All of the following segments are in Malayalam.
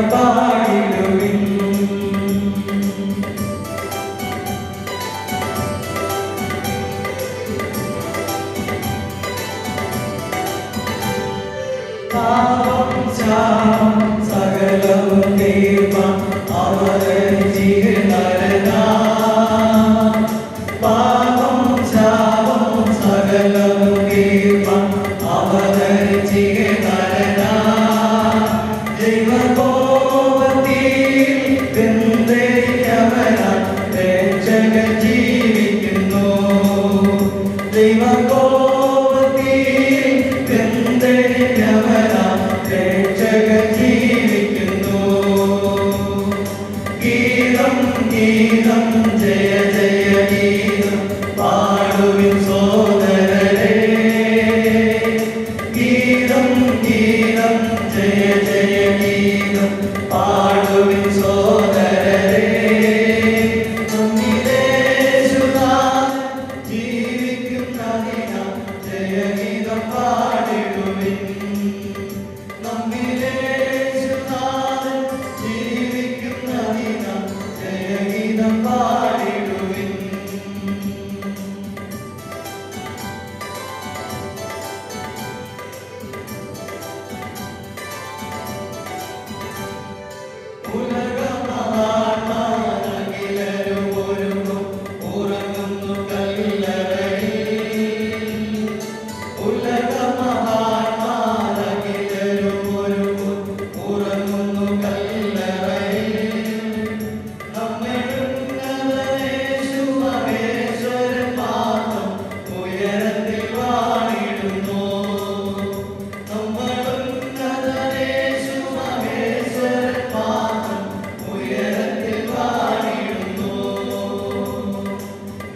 പാടിടുവിൻ. പാപം ശാപം സകലവും തീർപ്പാൻ അവതരിച്ചിരുന്നവനാ. പാപം ശാപം സകലവും തീർപ്പാൻ അവതരിച്ചിരുന്നവനാ. ദൈവകോപത്തിൽ വെന്തിരിച്ചവനാ രക്ഷകൻ ജീവിക്കുന്നു. ദൈവകോപത്തിൽ വെന്തിരിച്ചവനാ രക്ഷകൻ ജീവിക്കുന്നു. ഗീതം ഗീതം ജയ ജയ ഗീതം പാടുവിൻ സോദരരേ. ഗീതം ഗീതം ജയ ജയ ഗീതം പാടുവിൻ സോദരരേ. നമ്മിലേശുനാഥൻ ജീവിക്കുന്നതിനാൽ ജയഗീതം പാടിടുവിൻ. നമ്മിലേശുനാഥൻ ജീവിക്കുന്നതിനാൽ ജയഗീതം പാടിടുവിൻ. ഉലകമഹാന്മാരഖിലരും ഒരുങ്ങും ഉറങ്ങുന്നു കല്ലറയിൽ. ഉലകമഹാന്മാരഖിലരും ഒരുങ്ങും ഉറങ്ങുന്നു കല്ലറയിൽ. നമ്മെടുക്കുന്നതേശു മഹേശ്വരൻ മാത്രം ഉയരത്തിൽ വാണിടുന്നു. നമ്മളുന്നതേശു മഹേശ്വരൻ മാത്രം ഉയരത്തിൽ വാണിടുന്നു.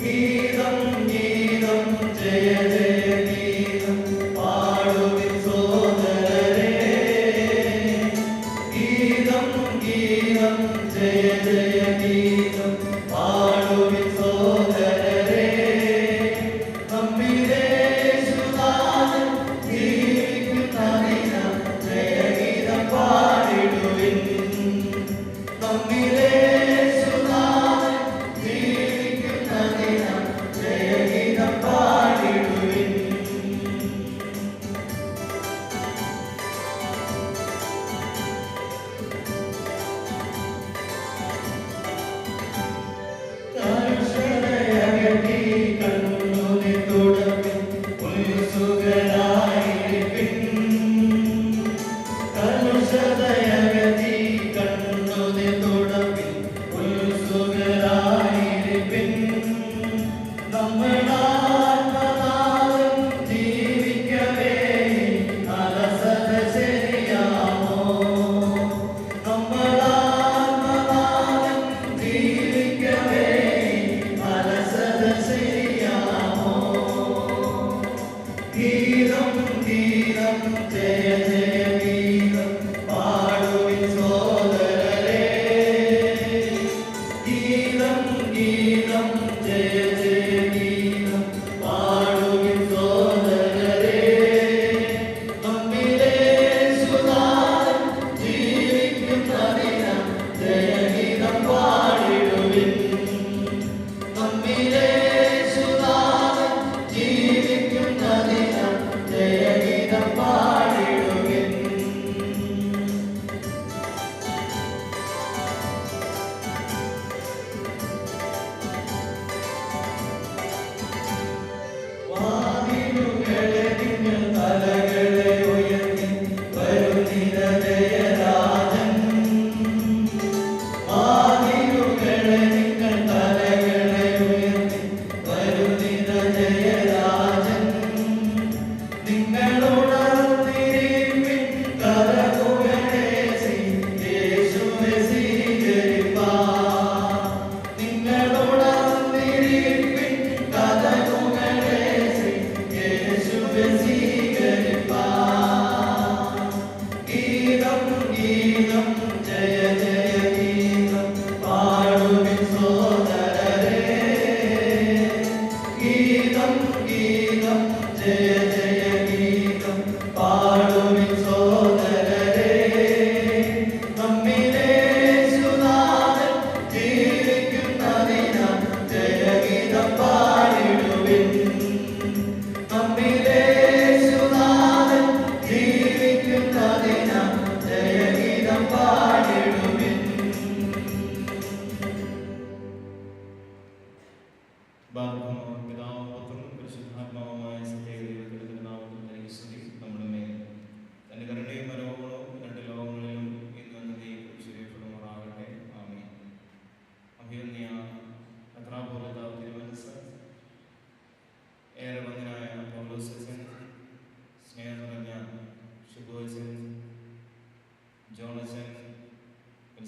ഗീതം ഗീതം ജയ ജയ ഗീതം പാടുവിൻ സോദരരേ. ഗീതം ഗീതം ജയ ജയ ഗീതം പാടുവിൻ സോദരരേ. നമ്മിലേശുനാഥൻ ജീവിക്കുന്നതിനാൽ ജയഗീതം പാടിടുവിൻ. നമ്മിലേശുനാഥൻ ജീവിക്കുന്നതിനാൽ ജയഗീതം പാടിടുവിൻ.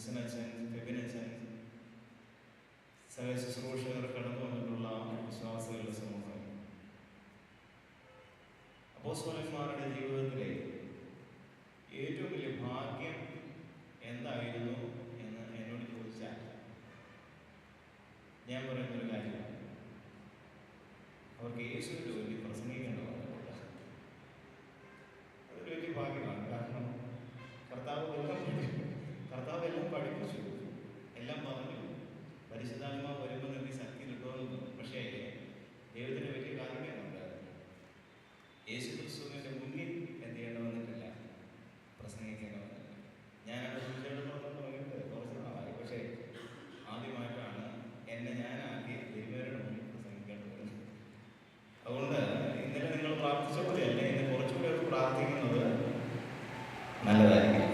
വിൽസനച്ചൻ, ഫെബിനച്ചൻ, ശുശ്രൂഷകർ കടന്നു വന്നിട്ടുള്ള വിശ്വാസികളുടെ സമൂഹം, അപ്പോസ്തലന്മാരുടെ ജീവിതത്തിലെ ഏറ്റവും വലിയ ഭാഗ്യം എന്തായിരുന്നു എന്ന് എന്നോട് ചോദിച്ചാൽ ഞാൻ പറയുന്നൊരു കാര്യമാണ്, അവർക്ക് യേശുവിൻ്റെ വേണ്ടി പ്രസംഗിക്കേണ്ടതാണ്. അതൊരു വലിയ ഭാഗ്യമാണ്. കാരണം കർത്താവ് എല്ലാം പഠിപ്പിച്ചു, എല്ലാം പറഞ്ഞു. പരിശുദ്ധാത്മാവ് വരുമ്പോൾ നിങ്ങൾക്ക് ശക്തി കിട്ടുമെന്ന്. പക്ഷേ ദൈവത്തിന് വലിയ കാരണമുണ്ട്. യേശു ക്രിസ്തുവിൻ്റെ മുന്നിൽ എന്ത് ചെയ്യേണ്ടവന്നിട്ടില്ല, പ്രസംഗിക്കേണ്ടവന്നില്ല. ഞാനത് സൂചിച്ചിടത്തോളം തുടങ്ങിയിട്ട് കുറച്ച് നാളായി. പക്ഷേ ആദ്യമായിട്ടാണ് എന്നെ ഞാനാക്കി ദൈവരുടെ മുന്നിൽ പ്രസംഗിക്കേണ്ടി വരുന്നത്. അതുകൊണ്ട് ഇന്നലെ നിങ്ങൾ പ്രാർത്ഥിച്ച പോലെയല്ല, ഇന്ന് കുറച്ചുകൂടി അവർ പ്രാർത്ഥിക്കുന്നത് നല്ലതായിരിക്കും.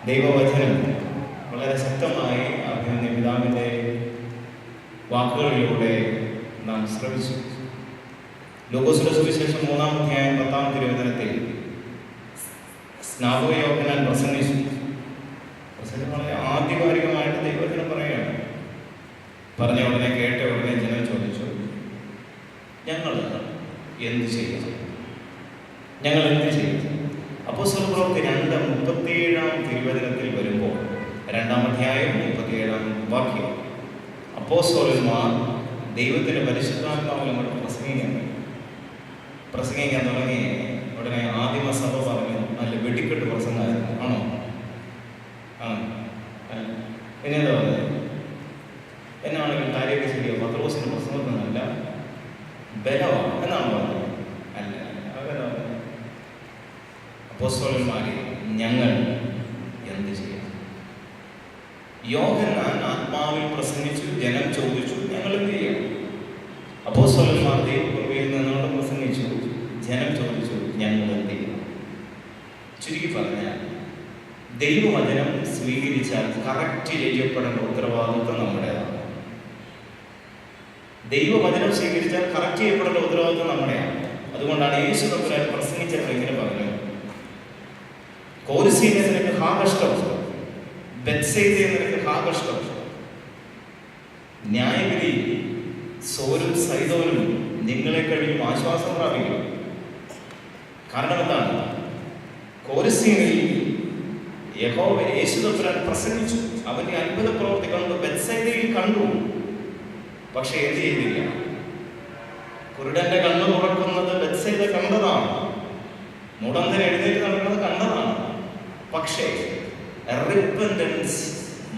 ദൈവവചനം വളരെ ശക്തമായി അഭിനന്ദ പിതാവിൻ്റെ വാക്കുകളിലൂടെ നാം ശ്രമിച്ചു. ലൂക്കോസിന്റെ സുവിശേഷം 3-ാം അധ്യായം 10-ാം തിരുവചനത്തിൽ സ്നാപക യോഹന്നാൻ പ്രസംഗിച്ചു. വളരെ ആധികാരികമായിട്ട് ദൈവവചനം പറയുകയാണ്. പറഞ്ഞ ഉടനെ കേട്ട ഉടനെ ജനം ചോദിച്ചു, ഞങ്ങൾ എന്ത് ചെയ്യും? ഞങ്ങൾ എന്ത് ചെയ്യും? അപ്പോസ്തലപ്രവൃത്തി 2:37 തിരുവചനത്തിൽ വരുമ്പോൾ 2-ാം അധ്യായം 37-ാം വാക്യം, അപ്പോസ്തലന്മാർ ദൈവത്തിന്റെ പരിശുദ്ധാത്മാവിൽ അങ്ങോട്ട് പ്രസംഗിക്കാൻ തുടങ്ങി. ഉടനെ ആദിമസഭ പറഞ്ഞു, നല്ല വെടിക്കെട്ട് പ്രസംഗമായിരുന്നു. ആണോ? പിന്നെന്താ പറഞ്ഞത്? എന്നാണെങ്കിൽ കാര്യമൊക്കെ ശരിയോ, പത്രോസിന്റെ പ്രസംഗത്തിനല്ല ബലമാണ് എന്നാണ് പറഞ്ഞത്. അല്ല, അതെന്താ പറഞ്ഞത്? അപ്പോസ്തലന്മാരെ ഞങ്ങൾ എന്ത് ചെയ്യാം? യോഹന്നാൻ ആത്മാവിൽ പ്രസംഗിച്ചു, ജനം ചോദിച്ചു, ഞങ്ങൾ എന്ത് ചെയ്യാം? അപ്പോസ്തലന്മാർ ദൈവകൃപയിൽ നിന്നോട് പ്രസംഗിച്ചു, ജനം ചോദിച്ചു, ഞങ്ങൾ എന്ത് ചെയ്യും? ചുരുക്കി പറഞ്ഞാൽ ദൈവവചനം സ്വീകരിച്ചാൽ കറക്റ്റ് ചെയ്യപ്പെടേണ്ട ഉത്തരവാദിത്വം നമ്മുടേതാണ്. ദൈവവചനം സ്വീകരിച്ചാൽ കറക്റ്റ് ചെയ്യപ്പെടേണ്ട ഉത്തരവാദിത്വം നമ്മുടെയാണ്. അതുകൊണ്ടാണ് യേശു തമ്പുരാൻ പ്രസംഗിച്ചപ്പോൾ ഇങ്ങനെ പറഞ്ഞു, കോരിസീനെ നിനക്ക് ഹാ കഷ്ടം, ബെത്സയിദയെ നിനക്ക് ഹാ കഷ്ടം. ന്യായവിധി സോരും സൈദോനും നിങ്ങളെ കഴിയും ആശ്വാസം പ്രാപിക്കും. കാരണം എന്താണ്? കോരിസീനിൽ യഹോവ യേശു തമ്പുരാൻ പ്രസംഗിച്ചു, അവന്റെ അത്ഭുത പ്രവൃത്തി കണ്ടു, ബെത്സയിദയിൽ കണ്ടു. പക്ഷെ എന്ത് ചെയ്തില്ല? കുരുടന്റെ കണ്ണു തുറക്കുന്നത് ബെത്സയിദ കണ്ടതാണ്, മുടന്തൻ എഴുന്നേറ്റ് നടക്കുന്നത് കണ്ടതാണ്. പക്ഷേ റിപ്പന്റൻസ്,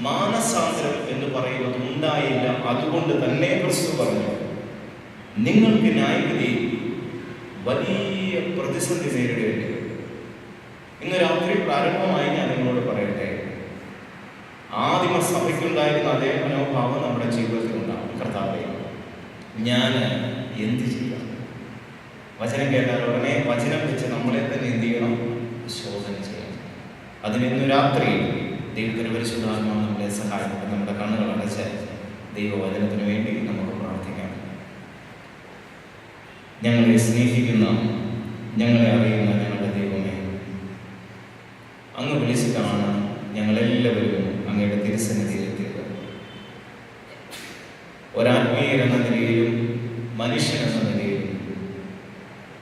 മാനസാന്തരം എന്ന് പറയുന്നത് ഉണ്ടായില്ല. അതുകൊണ്ട് തന്നെ ക്രിസ്തു പറഞ്ഞു, നിങ്ങൾക്ക് ന്യായവിധി വലിയ പ്രതിസന്ധി നേരിടേണ്ടി വരും. ഇന്ന് രാത്രി പ്രാരംഭമായി ഞാൻ നിങ്ങളോട് പറയട്ടെ, ആദിമ സഭയ്ക്കുണ്ടായിരുന്ന അതേ മനോഭാവം നമ്മുടെ ജീവിതത്തിൽ ഉണ്ടാകും. കർത്താവേ, ഞാൻ എന്ത് ചെയ്യാം? വചനം കേട്ടാൽ ഉടനെ വചനം വെച്ച് നമ്മളെ തന്നെ എന്ത് ചെയ്യണം? ശോധന ചെയ്യണം. അതിന് ഇന്ന് രാത്രി ദൈവത്തിന്റെ പരിശുദ്ധാത്മാവ് നമ്മളെ സഹായിക്കും. നമ്മുടെ കണ്ണുകൾ അടച്ച് ദൈവവചനത്തിന് വേണ്ടി നമുക്ക് പ്രാർത്ഥിക്കാം. ഞങ്ങളെ സ്നേഹിക്കുന്ന, ഞങ്ങളെ അറിയുന്ന ഞങ്ങളുടെ ദൈവമേ, അങ്ങ് വിളിച്ചിട്ടാണ് ഞങ്ങളെല്ലാവരും അങ്ങയുടെ തിരുസന്നിധിയിലെത്തിയത്. ഒരാത്മീയരെന്ന നിലയിലും മനുഷ്യനെന്ന നിലയിലും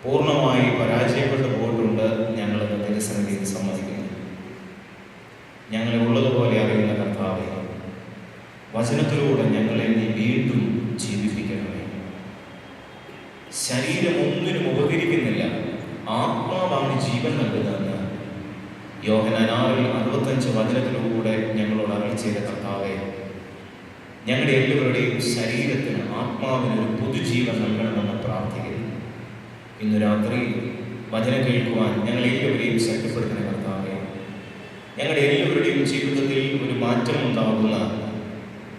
പൂർണ്ണമായി പരാജയപ്പെട്ടു പോയിട്ടുണ്ട്. ഞങ്ങളത് തിരുസന്നിധിയിൽ സമ്മതിക്കുന്നു. ഞങ്ങളെ ഉള്ളതുപോലെ അറിയുന്ന കർത്താവേ, വചനത്തിലൂടെ ഞങ്ങളെ നീ വീണ്ടും ജീവിപ്പിക്കണമേ. ശരീരം ഒന്നിനും ഉപകരിക്കുന്നില്ല, ആത്മാവാണ് ജീവൻ നൽകുന്നതെന്ന് യോഹന്നാൻ 6:65 വചനത്തിലൂടെ ഞങ്ങളോട് അരുളി ചെയ്ത കർത്താവേ, ഞങ്ങളുടെ എല്ലാവരുടെയും ശരീരത്തിന്, ആത്മാവിന് ഒരു പുതുജീവൻ നൽകണമെന്ന് പ്രാർത്ഥിക്കുന്നു. ഇന്ന് രാത്രി വചനം കേൾക്കുവാൻ ഞങ്ങളെല്ലാവരെയും ശക്തിപ്പെടുത്തുന്ന കർത്താവേ, ഞങ്ങളുടെ എല്ലാവരുടെയും ജീവിതത്തിൽ ഒരു മാറ്റം ഉണ്ടാകുന്ന,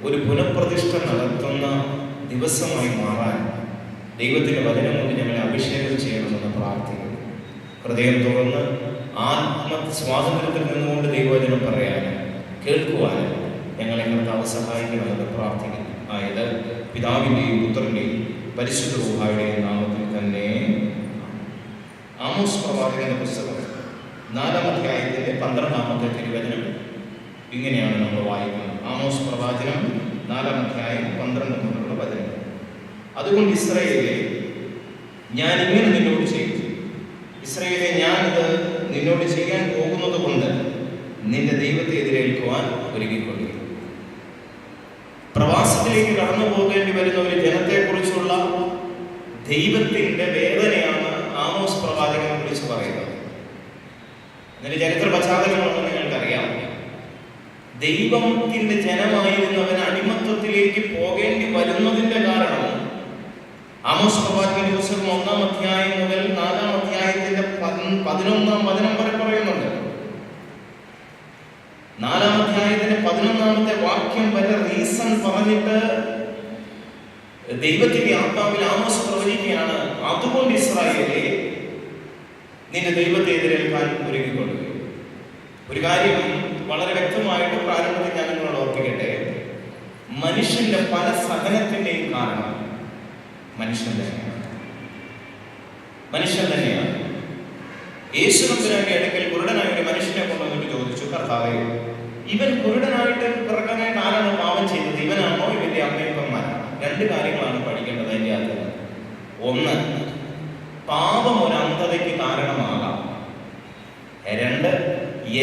ഒരു പുനഃപ്രതിഷ്ഠ നടത്തുന്ന ദിവസമായി മാറാൻ ദൈവത്തിൻ്റെ വചനം കൊണ്ട് ഞങ്ങളെ അഭിഷേകം ചെയ്യണമെന്ന് പ്രാർത്ഥിക്കുന്നു. ഹൃദയം തുറന്ന് ആത്മസ്വാതന്ത്ര്യത്തിൽ നിന്നുകൊണ്ട് ദൈവവചനം പറയാനും കേൾക്കുവാനും ഞങ്ങളെ കർത്താവ് സഹായിക്കണമെന്ന് പ്രാർത്ഥിക്കുന്നു. ആയത് പിതാവിൻ്റെയും പുത്രൻ്റെയും പരിശുദ്ധ റൂഹായുടെയും നാമത്തിൽ തന്നെ. ആമോസ് പ്രവാചകന്റെ പുസ്തകം 4-ാം അധ്യായത്തിന്റെ 12-ാമത്തെ തിരുവചനം, ഇങ്ങനെയാണ് നമ്മൾ വായിക്കുന്നത്. ആമോസ് പ്രവാചനം 4-ാം അധ്യായം 12-13 വചനം. അതുകൊണ്ട് ഇസ്രായേലേ, ഞാൻ ഇങ്ങനെ നിന്നോട് ചെയ്തു. ഇസ്രായേലേ, ഞാനിത് നിന്നോട് ചെയ്യാൻ പോകുന്നത് കൊണ്ട് നിന്റെ ദൈവത്തെ എതിരേൽക്കുവാൻ ഒരുങ്ങിക്കൊള്ളുക. പ്രവാസത്തിലേക്ക് കടന്നു പോകേണ്ടി വരുന്ന ഒരു ജനത്തെക്കുറിച്ചുള്ള ദൈവത്തിന്റെ വേദനയാണ് ആമോസ് പ്രവാചകനെ കുറിച്ച് പറയുന്നത്. അതിന്റെ ചരിത്ര പശ്ചാത്തലമാണെന്ന് നിങ്ങൾക്കറിയാം. ദൈവത്തിന്റെ ജനമായിരുന്നവൻ അടിമത്വത്തിലേക്ക് പോകേണ്ടി വരുന്നതിന്റെ കാരണം ആമോസ് പ്രവാചകന്റെ പുസ്തകം 1-ാം അധ്യായം മുതൽ 4-ാം അധ്യായത്തിന്റെ 11-ാം വചനം വരെ പറയുന്നുണ്ട്. 4-ാം അധ്യായത്തിന്റെ 11-ാമത്തെ വാക്യം വരെ റീസൺ പറഞ്ഞിട്ട് ദൈവത്തിന്റെ ആത്മാവിൽ ആമോസ് പ്രവചിക്കുകയാണ്, അതുകൊണ്ട് ഇസ്രായേലേ, നിന്റെ ദൈവത്തെ എതിരേൽക്കാൻ ഒരുങ്ങിക്കൊള്ളുക. ഒരു കാര്യം വളരെ വ്യക്തമായിട്ട് പ്രാരംഭത്തിൽ ഞാൻ നിങ്ങളോട് ഓർപ്പിക്കട്ടെ. മനുഷ്യന്റെ പല സഹനത്തിന്റെയും കാരണം മനുഷ്യൻ തന്നെയാണ്. യേശു തമ്പുരാന്റെ അടുക്കൽ കുരുടനായ ഒരു മനുഷ്യനെ കൊണ്ടുവന്നിട്ട് ചോദിച്ചു, കർത്താവേ, ഇവൻ കുരുടനായിട്ട് പിറക്കാനായിട്ട് ആരാണ് പാപം ചെയ്തത്? ഇവനാണോ ഇവന്റെ അമ്മയപ്പന്മാരാണോ? 2 കാര്യങ്ങളാണ് പഠിക്കേണ്ടത് അതിൻ്റെ അകത്ത്. 1, പാപം ഒരു അന്ധതയ്ക്ക് കാരണമാകാം. 2,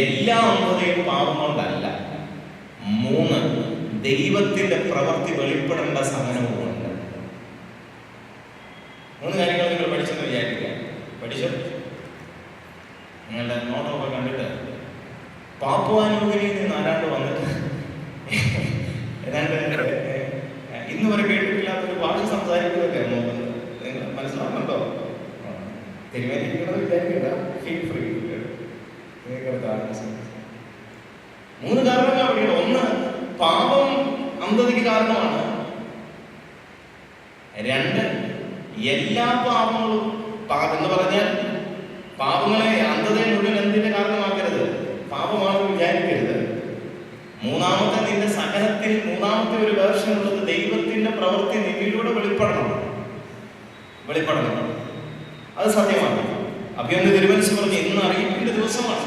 എല്ലാ അന്ധതയും പാപം കൊണ്ടല്ല. 3, ദൈവത്തിന്റെ പ്രവൃത്തി വെളിപ്പെടേണ്ട സഹനവുമുണ്ട്. 3 കാര്യങ്ങൾ നിങ്ങൾ പഠിച്ചെന്ന് വിചാരിക്കുക. പഠിച്ചോ? നിങ്ങളുടെ നോട്ടൊക്കെ കണ്ടിട്ട് പാപ്പുവാനൂരിൽ നിന്ന് ആരാണ്ട് വന്നിട്ട് ഏതാണ്ട് ഇന്ന് വരെ കേട്ടിട്ടില്ലാത്തൊരു ഭാഷ സംസാരിക്കുന്നതൊക്കെ നോക്കുന്നത് നിങ്ങൾ മനസ്സിലാവുന്നുണ്ടോ? തിരുവേദിക്കുന്നത് വിചാരിക്കണ്ട, ഫീൽ ഫ്രീ. 3 കാരണങ്ങൾ അവിടെയാണ്. 1, പാപം അന്ധതയ്ക്ക് കാരണമാണ്. 2, എല്ലാ പാപങ്ങളും എന്ന് പറഞ്ഞാൽ പാപങ്ങളെ അന്ധതയെ മുഴുവൻ എന്തിന്റെ കാരണമാക്കരുത്, പാപമാണെന്ന് വിചാരിക്കരുത്. 3ാമത്തെ നിന്റെ സഹനത്തിൽ 3ാമത്തെ ഒരു വേർഷൻ ഉള്ളത് ദൈവത്തിന്റെ പ്രവൃത്തി നിന്നിലൂടെ വെളിപ്പെടണം. അത് സത്യമാണ്. അഭിയന്ന് തിരുവനന്തപുരം പറഞ്ഞു, ഇന്ന് അറിയിപ്പിന്റെ ദിവസമാണ്.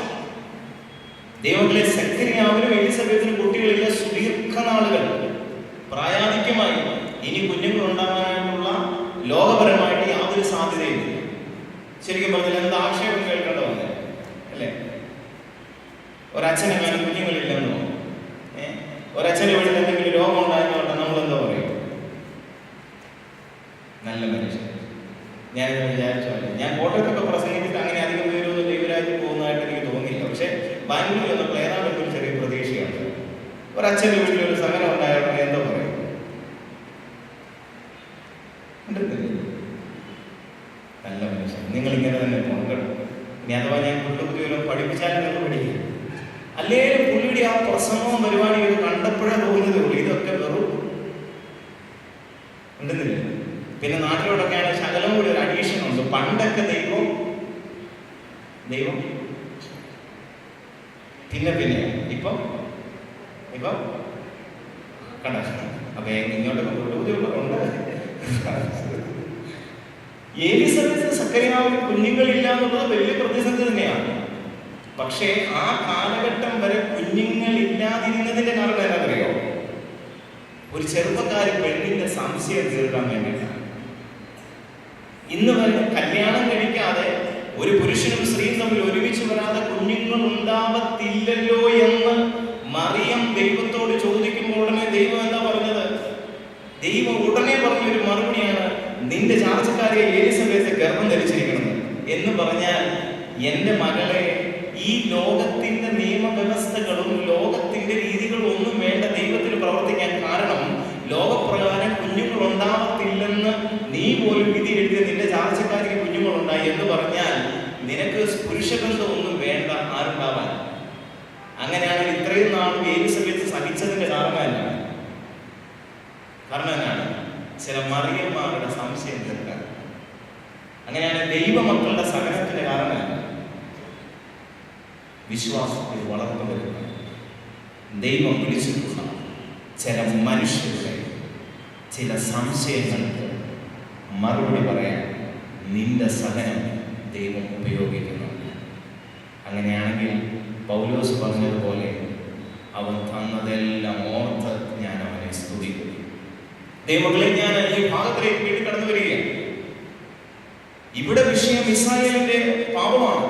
ദൈവങ്ങളെ സെക്രട്ടറിയാവരും എലിസബത്തിനും കുട്ടികളിലെ സുദീർഘനാളുകൾ പ്രായാധിക്യമായി ഇനി കുഞ്ഞുങ്ങൾ ഉണ്ടാകാനായിട്ടുള്ള ലോകപരമായിട്ട് യാതൊരു സാധ്യതയില്ല. ശരിക്കും പറഞ്ഞാൽ എന്ത് ആക്ഷേപം കേൾക്കേണ്ട വന്നേ അല്ലേ? ഒരച്ഛനെങ്ങാനും കുഞ്ഞുങ്ങളില്ലെന്നോ ഒരച്ഛനെ വീട്ടിൽ എന്തെങ്കിലും രോഗം ഉണ്ടായെന്നോട്ടെ നമ്മളെന്തോ പറയും, നല്ല മനുഷ്യൻ. ഞാനിത് വിചാരിച്ചോളെ, ഞാൻ കോട്ടയത്തൊക്കെ പ്രസംഗിച്ചിട്ട് അങ്ങനെ അധികം പേരൊന്നും ദൈവരാജ്യം പോകുന്നതായിട്ട് എനിക്ക് തോന്നിയില്ല. പക്ഷെ ബാംഗ്ലൂരിൽ വന്നപ്പോൾ ഏതാണ്ട് ഒരു ചെറിയ പ്രതീക്ഷയുണ്ട്. ഒരച്ഛൻ്റെ വീട്ടിലൊരു സഹനം ഉണ്ടായപ്പോൾ എന്തോ പറയും, നല്ല മനുഷ്യൻ. നിങ്ങളിങ്ങനെ തന്നെ പോകണം. ഇനി അഥവാ ഞാൻ കുട്ടികളെ പഠിപ്പിച്ചാലും നിങ്ങൾ പഠിക്കും. അല്ലേലും പുള്ളിയുടെ ആ പ്രസംഗവും പരിപാടിയൊക്കെ കണ്ടപ്പോഴേ തോന്നുന്നതേ ഉള്ളൂ, ഇതൊക്കെ വെറും ഉണ്ടെന്നില്ല. പിന്നെ നാട്ടിലോട്ടൊക്കെയാണ് ശകലം കൂടി ഒരു അഡീഷൻ ഉണ്ട്. പണ്ടൊക്കെ ദൈവം പിന്നെ ഇപ്പം കണ്ട. അപ്പൊ ഇങ്ങോട്ടൊക്കെ ബുദ്ധിമുട്ടുണ്ട്. എലിസബത്ത് സക്കറിയാവിന് കുഞ്ഞുങ്ങളില്ല എന്നുള്ളത് വലിയ പ്രതിസന്ധി തന്നെയാണ്. പക്ഷേ ആ കാലഘട്ടം വരെ കുഞ്ഞുങ്ങളില്ലാതിരുന്നതിന്റെ കാരണം എന്താണെന്നറിയോ? ഒരു ചെറുപ്പക്കാരി പെണ്ണിന്റെ സംശയം തീർക്കാൻ വേണ്ടിയിട്ടാണ്. ഇന്ന് വരെ കല്യാണം കഴിക്കാതെ ഒരു പുരുഷനും സ്ത്രീയും തമ്മിൽ ഒരുമിച്ച് വരാതെ കുഞ്ഞുങ്ങൾ ഉണ്ടാവത്തില്ലല്ലോ എന്ന് മറിയം ദൈവത്തോട് ചോദിക്കുമ്പോൾ ഉടനെ ദൈവം എന്താ പറഞ്ഞത്? ദൈവം ഉടനെ പറഞ്ഞൊരു മറുപടിയാണ്, നിന്റെ ചാർച്ചക്കാരിയെ എലിസബത്ത് ഗർഭം ധരിച്ചിരിക്കണം എന്ന് പറഞ്ഞാൽ, എന്റെ മകളെ, ഈ ലോകത്തിന്റെ നിയമവ്യവസ്ഥകളും ലോകത്തിന്റെ രീതികളും ഒന്നും വേണ്ട ദൈവത്തിന് പ്രവർത്തിക്കാൻ. കാരണം ലോകപ്രകാരം കുഞ്ഞുങ്ങൾ ഉണ്ടാവത്തില്ലെന്ന് നീ പോലും വിധി എഴുതിയ നിന്റെ ചാർച്ചക്കാരിക്ക് കുഞ്ഞുങ്ങളുണ്ടായി എന്ന് പറഞ്ഞാൽ നിനക്ക് പുരുഷബന്ധം ഒന്നും വേണ്ട ആരുണ്ടാവാൻ. അങ്ങനെയാണെങ്കിൽ ഇത്രയും നാളും എലിസബത്ത് സഹിച്ചതിന്റെ കാരണം എന്നാണ്? ചില മറിയന്മാരുടെ സംശയം തീർക്കാൻ. അങ്ങനെയാണ് ദൈവമക്കളുടെ സഹനത്തിന്റെ കാരണം വിശ്വാസത്തിൽ വളർന്നു വരുന്നത്. ദൈവം വിളിച്ചിട്ടുള്ള ചില മനുഷ്യരുടെ ചില സംശയങ്ങൾക്ക് മറുപടി പറയാൻ നിന്റെ സഹനം ദൈവം ഉപയോഗിക്കുന്നുണ്ട്. അങ്ങനെയാണെങ്കിൽ പൗലോസ് പറഞ്ഞതുപോലെ അവൻ തന്നതെല്ലാം ഓർത്ത് ഞാൻ അവനെ സ്തുതിക്കുന്നു. ദൈവമക്കളെ, ഞാൻ ഈ ഭാഗത്തിലേക്ക് വീണ്ടും കടന്നു വരികയാണ്. ഇവിടെ വിഷയം ഇസ്രായേലിന്റെ പാപമാണ്.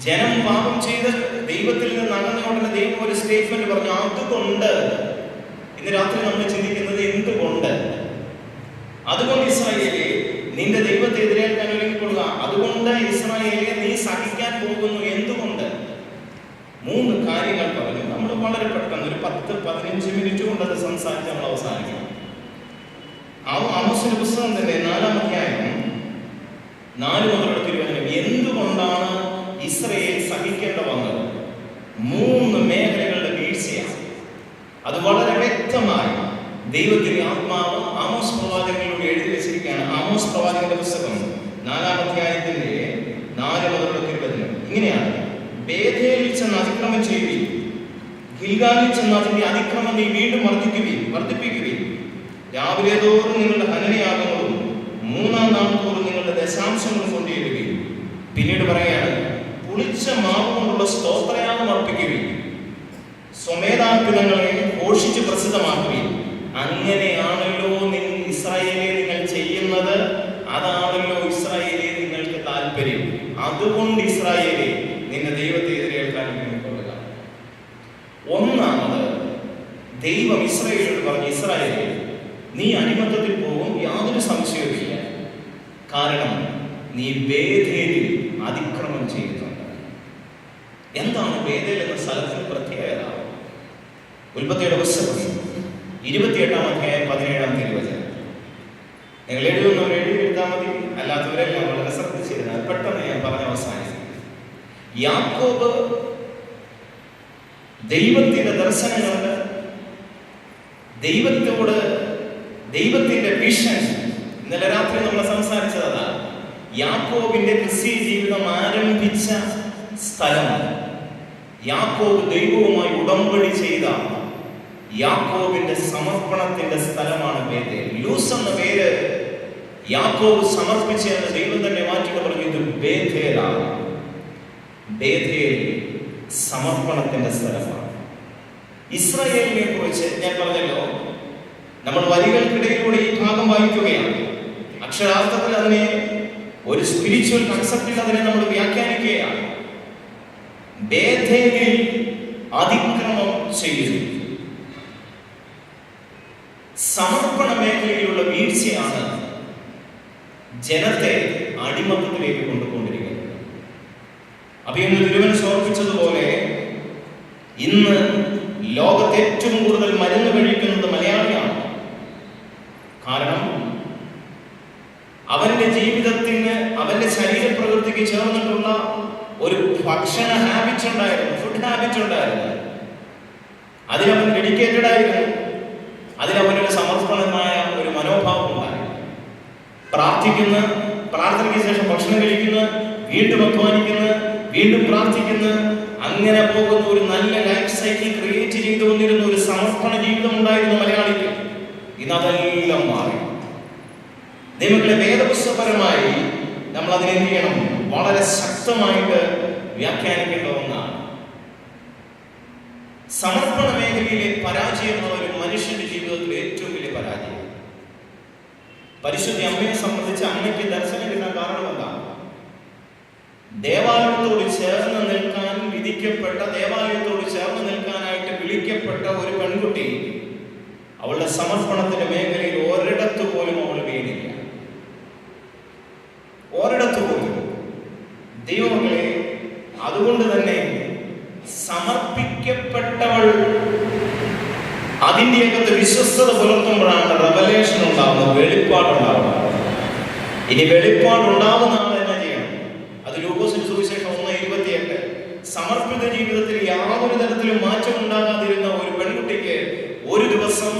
ജനം പാപം ചെയ്ത് ദൈവത്തിൽ നിന്ന് അകന്നുകൊണ്ടുള്ള ദൈവം ഒരു സ്റ്റേറ്റ്മെന്റ് പറഞ്ഞു. അതുകൊണ്ട് ഇന്ന് രാത്രി നമ്മൾ ചിന്തിക്കുന്നത് എന്തുകൊണ്ട്? അതുകൊണ്ട് ഇസ്രായേലേ, നിന്റെ ദൈവത്തെ എതിരേൽക്കാൻ ഒരുങ്ങിക്കൊള്ളുക. അതുകൊണ്ട് ഇസ്രായേലേ, നീ സഹിക്കാൻ പോകുന്നു. എന്തുകൊണ്ട്? 3 കാര്യങ്ങൾ പറഞ്ഞു. നമ്മൾ വളരെ പെട്ടെന്ന് ഒരു 10-15 മിനിറ്റ് കൊണ്ട് അത് സംസാരിച്ച് നമ്മൾ അവസാനിക്കണം. ആമോസിന്റെ പുസ്തകം തന്നെ 4-ാം അധ്യായം 4 മുതലുള്ള തിരുവചനം. എന്തുകൊണ്ടാണ് ഇസ്രായേൽ സഹിക്കേണ്ട വന്നത്? 3 മേഖലകളുടെ വീഴ്ചയാണ്. അത് വളരെ വ്യക്തമായി ദൈവത്തിന്റെ ആത്മാവ് ആമോസ് പ്രവാചകനിലൂടെ എഴുതി വെച്ചിരിക്കുകയാണ്. ആമോസ് പ്രവാചകന്റെ പുസ്തകം 4-ാം അധ്യായത്തിന്റെ 4 മുതലുള്ള തിരുവചനം ഇങ്ങനെയാണ്. ബേഥേലിൽ ചെന്ന് അതിക്രമം ചെയ്യുകയും ഗിൽഗാലിൽ ചെന്ന് അതിന്റെ അതിക്രമം നീ വീണ്ടും വർദ്ധിപ്പിക്കുകയും രാവിലെ തോറും നിങ്ങളുടെ ഹനനയാഗങ്ങളും 3-ാം നാൾ തോറും നിങ്ങളുടെ ദശാംശങ്ങളും കൊണ്ടുവരികയും പിന്നീട് പറയാണ്, പുളിച്ച മാവ് കൊണ്ടുള്ള സ്തോത്രയാഗം അർപ്പിക്കുകയും സ്വമേധാർപ്പിതങ്ങളെ ഘോഷിച്ച് പ്രസിദ്ധമാക്കുകയും. അങ്ങനെയാണല്ലോ ഇസ്രായേലിനെ നിങ്ങൾ ചെയ്യുന്നത്, അതാണല്ലോ ഇസ്രായേലിനെ നിങ്ങൾക്ക് താല്പര്യം. അതുകൊണ്ട് ഇസ്രായേലിനെ നിന്റെ ദൈവത്തെ എതിരേൽക്കാൻ കൊള്ളുക. ഒന്നാമത്, ദൈവം ഇസ്രായേലിനോട് പറഞ്ഞു, ഇസ്രായേലേ, നീ അടിമത്തത്തിൽ പോകും, യാതൊരു സംശയവുമില്ല. കാരണം നീ ബേഥേലിൽ അതിക്രമം ചെയ്യുന്നുണ്ട്. എന്താണ് ബേഥേൽ എന്ന സ്ഥലത്തിന് പ്രത്യേകത? ഉൽപ്പത്തിയുടെ പുസ്തകം 28-ാം അധ്യായം 17-ാം തിരുവചനം. നിങ്ങൾ എഴുതുന്നവർ എഴുതാൻ മതി, അല്ലാത്തവരെല്ലാം വളരെ ശ്രദ്ധിച്ചിരുന്നത്. പെട്ടെന്ന് ഞാൻ പറഞ്ഞ അവസാനിക്കും. യാക്കോബ് ദൈവത്തിന്റെ ദർശനങ്ങളുണ്ട്, ദൈവത്തിന്റെ വിഷൻ. ഇന്നലെ രാത്രി നമ്മൾ സംസാരിച്ചതാണ്. യാക്കോബിന്റെ ക്രിസ്തീയ ജീവിതം ആരംഭിച്ച സ്ഥലം, യാക്കോബ് ദൈവവുമായി ഉടമ്പടി ചെയ്ത യാക്കോബിന്റെ സമർപ്പണത്തിന്റെ സ്ഥലമാണ് ബേഥേൽ. ലൂസ് എന്ന പേര് യാക്കോബ് സമർപ്പിച്ചെന്ന് ദൈവം തന്നെ മാറ്റിയിട്ട് പറഞ്ഞു, ഇത് ബേഥേലാണ്. ബേഥേൽ സമർപ്പണത്തിന്റെ സ്ഥലമാണ്. ഇസ്രായേലിനെ കുറിച്ച് ഞാൻ പറഞ്ഞല്ലോ, നമ്മൾ വരികൾക്കിടയിലൂടെ ഈ ഭാഗം വായിക്കുകയാണ്. അക്ഷരാർത്ഥത്തിൽ അതിനെ ഒരു സ്പിരിച്വൽ കൺസെപ്റ്റിൽ അതിനെ നമ്മൾ വ്യാഖ്യാനിക്കുകയാണ്. ബേഥേലിൽ അതിക്രമം ചെയ്തു. സമർപ്പണ മേഖലയിലുള്ള വീഴ്ചയാണ് ജനത്തെ അടിമത്തത്തിലേക്ക് കൊണ്ടുപോയിരിക്കുന്നത്. അപ്പൊ ഇന്ന് തിരുവൻ സമർപ്പിച്ചതുപോലെ ഇന്ന് ലോകത്ത് ഏറ്റവും കൂടുതൽ മരുന്ന് കഴിക്കുന്നത് മലയാളിയാണ്. കാരണം അവന്റെ ജീവിതത്തിന്, അവന്റെ ശരീരപ്രവൃത്തിക്ക് ചേർന്നിട്ടുള്ള ഒരു ഭക്ഷണ ഹാബിറ്റ് ഉണ്ടായിരുന്നു, ഫുഡ് ഹാബിറ്റ് ഉണ്ടായിരുന്നു. അതിനവൻ ഡെഡിക്കേറ്റഡ് ആയിരുന്നു. അതിനവനൊരു സമർപ്പണമായ ഒരു മനോഭാവം ഉണ്ടായിരുന്നു. പ്രാർത്ഥനയ്ക്ക് ശേഷം ഭക്ഷണം കഴിക്കുന്ന, വീണ്ടും അധ്വാനിക്കുന്ന, വീണ്ടും പ്രാർത്ഥിക്കുന്ന, അങ്ങനെ പോകുന്ന ഒരു നല്ല ലൈഫ് സൈക്കിൾ ക്രിയേറ്റ് ചെയ്തു വന്നിരുന്ന ഒരു സമർപ്പണ ജീവിതം ഉണ്ടായിരുന്നു മലയാളിക്ക്. ഇന്ന് അതെല്ലാം മാറി. ദൈവങ്ങളെ, വേദപുസ്തകപരമായി നമ്മൾ അതിനെന്ത് ചെയ്യണം? വളരെ ശക്തമായിട്ട് വ്യാഖ്യാനിക്കേണ്ട ഒന്നാണ്. സമർപ്പണ മേഖലയിലെ പരാജയമാണ് ഒരു മനുഷ്യന്റെ ജീവിതത്തിലെ ഏറ്റവും വലിയ പരാജയം. പരിശുദ്ധ അമ്മയെ സംബന്ധിച്ച് അമ്മയ്ക്ക് ദർശനം കിട്ടാൻ കാരണം എന്താണ്? ദേവാലയത്തോട് ചേർന്ന് നിൽക്കാൻ വിധിക്കപ്പെട്ട, ദേവാലയത്തോട് ചേർന്ന് നിൽക്കാനായിട്ട് വിളിക്കപ്പെട്ട ഒരു പെൺകുട്ടി അവളുടെ സമർപ്പണത്തിന്റെ മേഖലയിൽ ഒരിടത്തു പോലും അവൾ വീണില്ല. ഒരിടത്തു പോലും. ദൈവമക്കളെ, അതുകൊണ്ട് തന്നെ സമർപ്പിക്കപ്പെട്ടവൾ അതിൻ്റെ അകത്ത് വിശ്വസ്തത പുലർത്തുമ്പോഴാണ് റെവലേഷൻ ഉണ്ടാവുന്നത്, വെളിപ്പാടുണ്ടാവുന്നത്. ഇനി വെളിപ്പാടുണ്ടാവുന്ന ആൾ എന്നാ ചെയ്യണം? അത് ലൂക്കോസിന്റെ സുവിശേഷം 1:28. സമർപ്പിത ജീവിതത്തിൽ യാതൊരു തരത്തിലും മാറ്റം ഉണ്ടാകാതിരുന്ന ഒരു പെൺകുട്ടിക്ക് ഒരു ദിവസം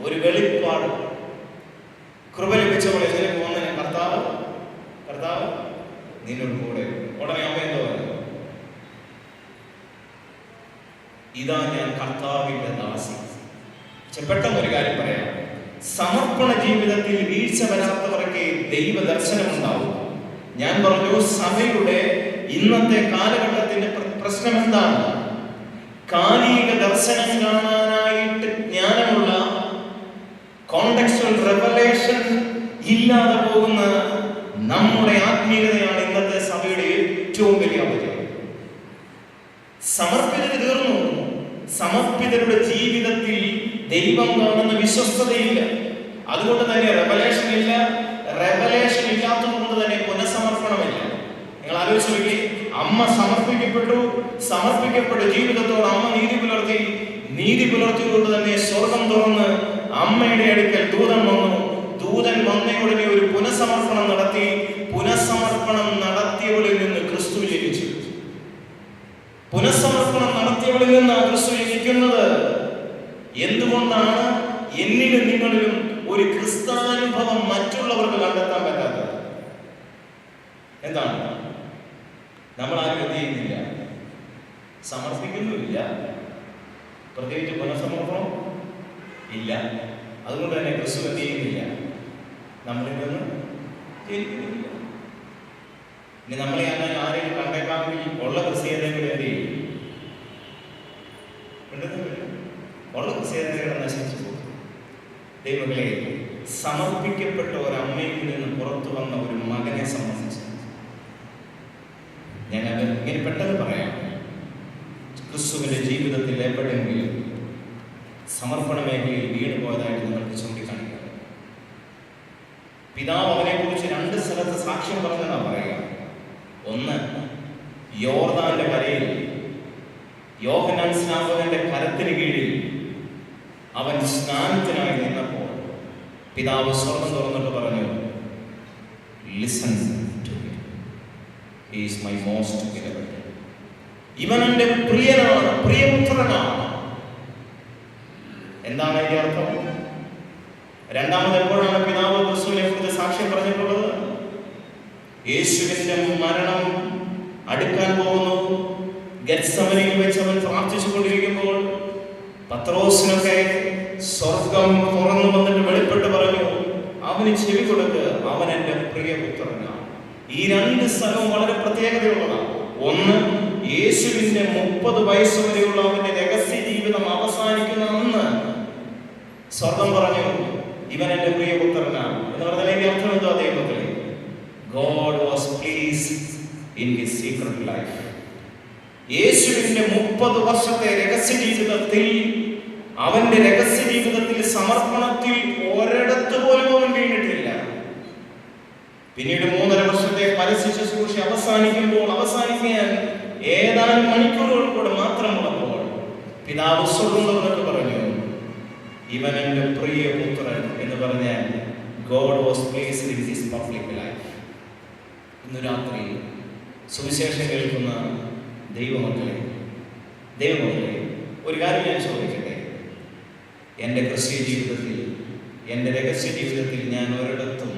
ഒരു വെളിപ്പാട്, കൃപ ലഭിച്ചവളെ ഇതിലേക്ക് പോകുന്ന കർത്താവ് നിന്നോട് കൂടെ. ഉടനെ അമ്മ എന്തോ പറഞ്ഞു, ഇതാ ഞാൻ കർത്താവിന്റെ ദാസി. പെട്ടെന്നൊരു കാര്യം പറയാം. സമർപ്പണ ജീവിതത്തിൽ വീഴ്ച വരാത്തവർക്ക് ദൈവ ദർശനം ഉണ്ടാവും. ഞാൻ പറഞ്ഞു, സഭയുടെ ഇന്നത്തെ കാലഘട്ടത്തിന്റെ പ്രശ്നം എന്താണ്? കാലിക ദർശനം കാണാനായിട്ട് ജ്ഞാനമുള്ള കോണ്ടെക്സ്റ്റുവൽ റെവലേഷൻ ഇല്ലാതെ പോകുന്ന നമ്മുടെ ആത്മീയതയാണ് ഇന്നത്തെ സഭയുടെ ഏറ്റവും വലിയ അവധി. സമർപ്പിതർ തീർന്നു. സമർപ്പിതരുടെ ജീവിതത്തിൽ ദൈവം കാണുന്ന വിശ്വസ്തതയില്ല. അതുകൊണ്ട് തന്നെ റെവലേഷൻ ഇല്ല. റെവലേഷൻ ഇല്ലാത്തത് കൊണ്ട് തന്നെ പുനഃസമർപ്പണമില്ല. നിങ്ങൾ ആലോചിച്ച് നോക്കി, അമ്മ സമർപ്പിക്കപ്പെട്ട ജീവിതത്തോട് അമ്മ നീതി പുലർത്തിക്കൊണ്ട് തന്നെ സ്വർഗം തുറന്ന് അമ്മയുടെ അടുക്കൽ ദൂതൻ വന്നു. ദൂതൻ വന്നയുടനെ ഒരു പുനഃസമർപ്പണം നടത്തി. പുനഃസമർപ്പണം നടത്തിയവളിൽ നിന്ന് ക്രിസ്തു ജനിച്ചു. പുനഃസമർപ്പണം നടത്തിയവളിൽ നിന്നാണ് ക്രിസ്തു ജനിക്കുന്നത്. എന്തുകൊണ്ടാണ് എന്നിലും നിങ്ങളിലും ഒരു ക്രിസ്താനുഭവം മറ്റുള്ളവർക്ക് കണ്ടെത്താൻ പറ്റാത്തത്? എന്താണ്? നമ്മൾ ആരും എന്ത് ചെയ്യുന്നില്ല, സമർപ്പിക്കുന്നുമില്ല, പ്രത്യേകിച്ച് പുനഃസമർപ്പണം ഇല്ല. അതുകൊണ്ട് തന്നെ ക്രിസ്തു എന്ത് ചെയ്യുന്നില്ല, നമ്മളിൽ നിന്ന് ജനിക്കുന്നില്ല. ഇനി നമ്മളെ അങ്ങനെ ആരെങ്കിലും കണ്ടേക്കാമെങ്കിൽ ഉള്ള ക്രിസ്ത്യാനികൾ എന്ത് ചെയ്യും? ഉള്ള ക്രിസ്ത്യാനികളെ നശിച്ചു പോകും. ദൈവങ്ങളെ, സമർപ്പിക്കപ്പെട്ട ഒരു അമ്മയിൽ നിന്ന് പുറത്തു വന്ന ഒരു മകനെ സംബന്ധിച്ച് ഞാനത് ഇങ്ങനെ പെട്ടെന്ന് പറയാം. ക്രിസ്തുവിന്റെ ജീവിതത്തിൽ എപ്പോഴെങ്കിലും സമർപ്പണ മേഖലയിൽ വീണ് പോയതായിട്ട് നിങ്ങൾക്ക് ചൂണ്ടിക്കാണിക്കാം. പിതാവ് അവനെ കുറിച്ച് 2 സ്ഥലത്ത് സാക്ഷ്യം പറഞ്ഞെന്നാണ് പറയുക. ഒന്ന്, യോർദാന്റെ കരയിൽ യോഹന്നാൻ സ്നാപകന്റെ കരത്തിന് കീഴിൽ അവൻ സ്നാനത്തിനായി നിന്നപ്പോൾ പിതാവ് സ്വർഗം തുറന്നിട്ട് പറഞ്ഞു, listen to me, he is my most beloved. ഇവൻ എൻ്റെ പ്രിയനാണ്, പ്രിയപുത്രനാണ്. എന്താണ് അതിന്റെ അർത്ഥം? രണ്ടാമത് എപ്പോഴാണ് പിതാവ് ക്രിസ്തുവിനെ കുറിച്ച് സാക്ഷ്യം പറഞ്ഞിട്ടുള്ളത്? യേശുവിന്റെ മരണം അടുക്കാൻ പോകുന്നു. ഗെത്സമനയിൽ വെച്ച് അവൻ പ്രാർത്ഥിച്ചുകൊണ്ടിരിക്കുമ്പോൾ പത്രോസിനൊക്കെ സ്വർഗം തുറന്നു വന്നിട്ട് വെളിപ്പെട്ട് പറഞ്ഞു, അവന് ചെവി കൊടുക്ക്, അവൻ എൻ്റെ പ്രിയപുത്രനാണ്. ഈ 2 സ്ഥലവും വളരെ പ്രത്യേകതയുള്ളതാണ്. ഒന്ന്, യേശുവിന്റെ 30 വയസ്സ് വരെയുള്ള അവന്റെ രഹസ്യ ജീവിതം അവസാനിക്കുന്ന അന്ന് സ്വർഗം പറഞ്ഞു, ഇവൻ എൻ്റെ പ്രിയപുത്രനാണ് എന്ന് പറഞ്ഞാൽ അതിന്റെ അർത്ഥം എന്തോ? ദൈവത്തിലെ God was pleased in his secret life. യേശുവിന്റെ 30 വർഷത്തെ രഹസ്യ ജീവിതത്തിൽ, അവന്റെ രഹസ്യ ജീവിതത്തിൽ സമർപ്പണത്തിൽ ഒരിടത്ത് പോലും അവൻ വീണിട്ടില്ല. പിന്നീട് 3.5 വർഷത്തെ പരസ്യ ശുശ്രൂഷ അവസാനിക്കാൻ ഏതാനും മണിക്കൂറുകൾ കൂടെ മാത്രമുള്ളപ്പോൾ പിതാവ് സ്വർഗം തുറന്നിട്ട് പറഞ്ഞു, ഇവൻ എൻ്റെ പ്രിയപുത്രൻ എന്ന് പറഞ്ഞാൽ God was pleased in his public life. ഇന്ന് രാത്രി സുവിശേഷം കേൾക്കുന്ന ദൈവമക്കളെ, ഒരു കാര്യം ഞാൻ ചോദിക്കട്ടെ. എൻ്റെ ക്രിസ്തീയ ജീവിതത്തിൽ, എൻ്റെ രഹസ്യ ജീവിതത്തിൽ ഞാൻ ഒരിടത്തും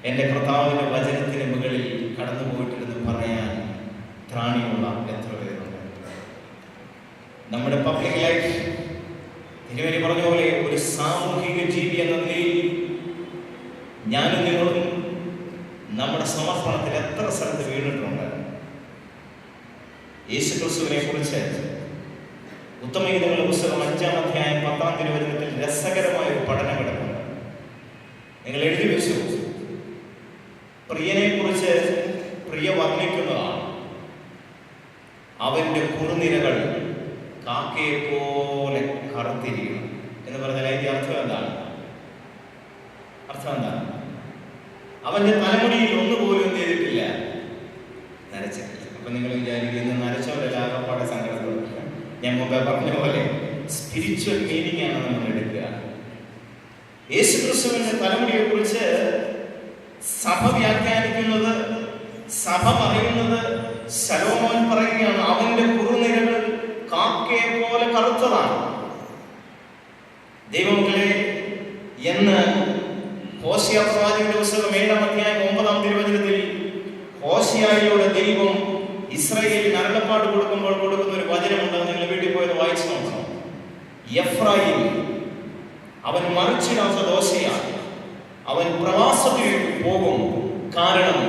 എൻ്റെ കർത്താവിൻ്റെ വചനത്തിന് മുകളിൽ കടന്നു പോയിട്ടില്ലെന്ന് പറയാൻ ത്രാണിയുള്ള എത്ര പേരുണ്ട്? നമ്മുടെ പബ്ലിക് ലൈഫ്, തിരുവരി പറഞ്ഞ പോലെ ഒരു സാമൂഹിക ജീവി എന്ന നിലയിൽ ഞാനും നിങ്ങളും നമ്മുടെ സമർപ്പണത്തിൽ എത്ര സ്ഥലത്ത് വീണിട്ടുണ്ട്? യേശുക്രിസ്തുവിനെ കുറിച്ച് ഉത്തമഗീതങ്ങളുടെ പുസ്തകം 5-ാം അധ്യായം 10-ാം തിരുവചനത്തിൽ രസകരമായ ഒരു പഠനം കിടക്കുന്നു. നിങ്ങൾ എഴുതി വെച്ചു. പ്രിയനെ കുറിച്ച് പ്രിയ വർണ്ണിക്കുന്നതാണ്, അവന്റെ കുറുനിരകൾ കാക്കയെ പോലെ കറുത്തിരിക്കണം എന്ന് പറഞ്ഞാൽ അതിന്റെ അർത്ഥം എന്താണ്? അവന്റെ തലമുടിയിൽ ഒന്നുപോലും എന്ത് ചെയ്തിട്ടില്ല, നരച്ചിട്ടില്ല. അപ്പൊ നിങ്ങൾ വിചാരിക്കും ഇന്ന് നരച്ചവരല്ല ആകപ്പാടെ സങ്കടപ്പെടും. ഞാൻ മുമ്പേ പറഞ്ഞ പോലെ സ്പിരിച്വൽ മീനിങ് ആണ് നമ്മൾ എടുക്കുക. യേശുക്രിസ്തുവിന്റെ തലമുടിയെ കുറിച്ച് സഭ വ്യാഖ്യാനിക്കുന്നത്, സഭ പറയുന്നത്, ശലോമോൻ പറയുകയാണ്, അവന്റെ കുറുനിരകൾ കാക്കയെ പോലെ കറുത്തതാണ്. ദൈവമക്കളെ, എന്ന് ഹോശിയ പ്രവാചകന്റെ പുസ്തകം 7-ാം അധ്യായം 9-ാം തിരുവചനത്തിൽ ഹോശിയായിലൂടെ ദൈവം ഇസ്രായേലിന് അരുളപ്പാട് കൊടുക്കുമ്പോൾ കൊടുക്കുന്ന ഒരു വചനമുണ്ട്. നിങ്ങൾ വീട്ടിൽ പോയത് വായിച്ചു നോക്കണം. എഫ്രായിം അവൻ മറിച്ചിടാത്ത ദോശയാണ്, അവൻ പ്രവാസത്തിലേക്ക് പോകും, കാരണം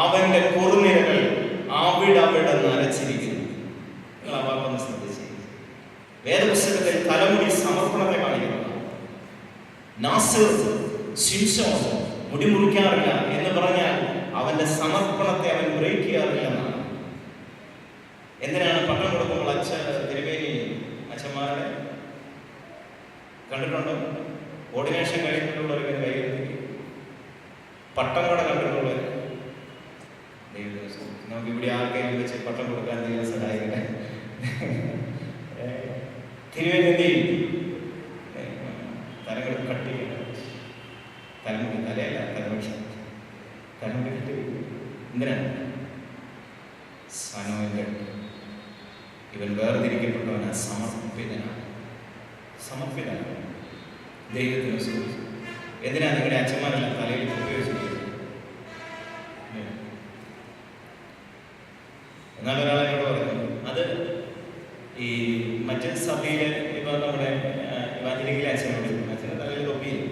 അവന്റെ കുറുനിരകൾ അവിടെ നരച്ചിരിക്കുന്നു. നിങ്ങൾ ആ വാക്കൊന്ന് ശ്രദ്ധിച്ചു. വേദപുസ്തകത്തിൽ തലമുടി സമർപ്പണത്തെ കാണിക്കുന്നതാണ്. നാസിർ ശിംശോൻ മുടി മുറിക്കാറില്ല എന്ന് പറഞ്ഞാൽ അവന്റെ സമർപ്പണത്തെ അവൻ ബ്രേക്ക് ചെയ്യാറില്ല എന്നാണ്. എന്തിനാണ് പട്ടം കൊടുക്കുമ്പോൾ തിരുമേനി അച്ഛന്മാരുടെ കണ്ടിട്ടുണ്ടോ? ഓർഡിനേഷൻ കഴിഞ്ഞിട്ടുള്ളവർ ഇങ്ങനെ കൈകരുത്തി പട്ടം കൂടെ കണ്ടിട്ടുള്ളവർ നമുക്ക് ഇവിടെ ആർക്കെങ്കിലും വെച്ച് പട്ടം കൊടുക്കാൻ ദൈവം സഹായിക്കട്ടെ. തിരുവേനി എന്ത് ചെയ്യും? തലകൾ കട്ട് ചെയ്യണം. തലമുടി തലയല്ല തലമുടി കട്ട് ചെയ്യും. എന്തിനാണ്? സനോന്റെ ഇവൻ വേർതിരിക്കപ്പെട്ടവനാ, സമർപ്പിതനാണ് ദൈവത്തിന് സുഖം. എന്തിനാ നിങ്ങളുടെ അച്ഛന്മാരെല്ലാം തലയിൽ ഉപയോഗിച്ചിരിക്കുന്നത്? എന്നാൽ ഒരാളെന്നോട് പറയുന്നു, അത് ഈ മറ്റു സഭയിലെ ഇപ്പൊ നമ്മുടെ ഇവാഞ്ചലിക്കിലെ അച്ഛനോട് അച്ഛൻ്റെ തലയിൽ തൊപ്പിയില്ല,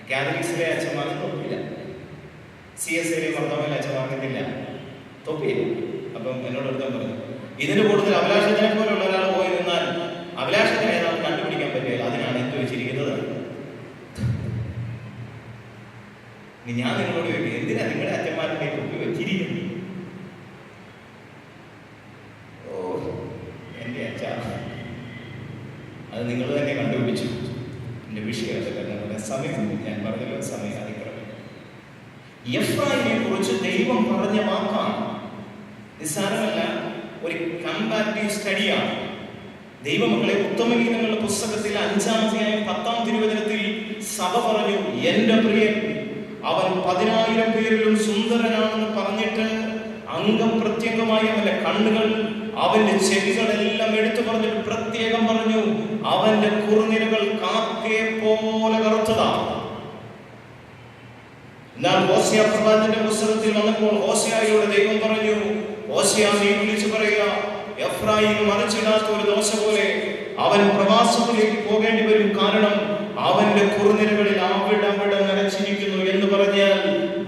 കാത്തലിക്സിലെ അച്ഛന്മാർക്ക് തൊപ്പിയില്ല, CSIയിലെ വർദ്ധമാനിലെ അച്ഛന്മാർക്കില്ല, തൊപ്പിയില്ല. അപ്പം എന്നോട് എടുത്താൽ പറഞ്ഞു, ഇതിന് കൂടുതൽ അഭിലാഷത്തിനെ പോലുള്ള ഒരാൾ പോയി നിന്നാൽ അഭിലാഷത്തിനെ നമുക്ക് കണ്ടുപിടിക്കാൻ പറ്റില്ല, അതിനാണ് എന്ത് വെച്ചിരിക്കുന്നത്. ഞാൻ നിങ്ങളോട് ചോദിക്കും, എന്തിനാ നിങ്ങളുടെ അച്ഛന്മാരുടെ തൊപ്പി വെച്ചിരിക്കുന്നത്? അത് നിങ്ങൾ തന്നെ കണ്ടുപിടിച്ചു. എൻ്റെ വിഷയമല്ല, സമയം ഞാൻ പറഞ്ഞല്ലോ, സമയം അതിക്രമം. എഫ്രായിമിനെ കുറിച്ച് ദൈവം പറഞ്ഞ വാക്കാണ്, നിസ്സാരമല്ല, ഒരു കമ്പാരിറ്റീവ് സ്റ്റഡിയാണ്. ദൈവമക്കളെ, ഉത്തമഗീതങ്ങളുടെ പുസ്തകത്തിൽ 5-ാം അധ്യായം 10-ാം തിരുവചനത്തിൽ സഭ പറഞ്ഞു, എന്റെ പ്രിയൻ അവൻ 10,000 പേരിലും സുന്ദരനാണെന്ന് പറഞ്ഞിട്ട് അംഗപ്രത്യംഗമായി അവന്റെ കണ്ണുകൾ, അവന്റെ ചെവികളെല്ലാം എടുത്തു പറഞ്ഞിട്ട് പ്രത്യേകം പറഞ്ഞു, അവന്റെ കുറുനിരകൾ കാക്കയെ പോലെ കറുത്തതാണ്. എന്നാൽ ഹോശേയ പ്രവാചകന്റെ പുസ്തകത്തിൽ വന്നപ്പോൾ ഹോശേയയോട് ദൈവം പറഞ്ഞു, ഹോശേയ നീ വിളിച്ചു പറയുക, എഫ്രായിം മറച്ചിടാത്ത ഒരു ദോശ പോലെ അവൻ പ്രവാസത്തിലേക്ക് പോകേണ്ടി വരും, കാരണം അവന്റെ കുറുനിരകളിൽ അവിടം നരച്ചിരിക്കുന്നു എന്ന് പറഞ്ഞാൽ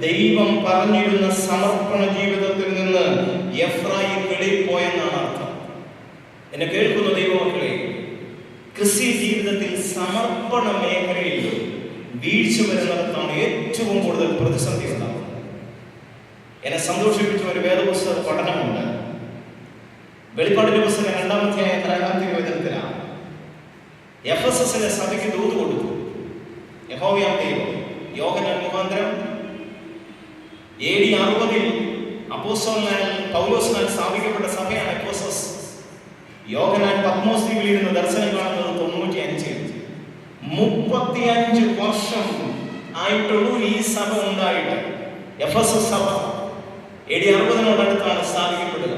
ദൈവം പറഞ്ഞിരുന്ന സമർപ്പണ ജീവിതത്തിൽ നിന്ന് എഫ്രായിം വെളിപ്പോയെന്നാണ് അർത്ഥം. എന്നെ കേൾക്കുന്ന ദൈവമക്കളെ, ക്രിസ്തീയ ജീവിതത്തിൽ സമർപ്പണ മേഖലയിൽ വീഴ്ച വരുന്നിടത്താണ് ഏറ്റവും കൂടുതൽ പ്രതിസന്ധി ഉണ്ടാകുന്നത്. എന്നെ സന്തോഷിപ്പിച്ച ഒരു വേദപുസ്തക പഠനമുണ്ട്. വെളിപ്പാടിന്റെ പുസ്തകം 2-ാം അധ്യായം 3-ാം തിരുവചനത്തിലാണ് എഫെസസിലെ സഭയ്ക്ക് ദൂത് കൊടുത്തു. യഹോവയാം ദൈവം യോഹന്നാൻ മുഖാന്തരം AD 60 അപ്പോസ്തലനായ പൗലോസിനാൽ സ്ഥാപിക്കപ്പെട്ട സഭയാണ് എഫെസസ്. യോഹന്നാൻ പത്മോസ് ദ്വീപിലിരുന്ന് ദർശനം കാണുന്നത് 95 വർഷം ആയിട്ടുള്ളൂ ഈ സഭ ഉണ്ടായിട്ട്. എഫെസസ് സഭ AD 60 സ്ഥാപിക്കപ്പെടുക.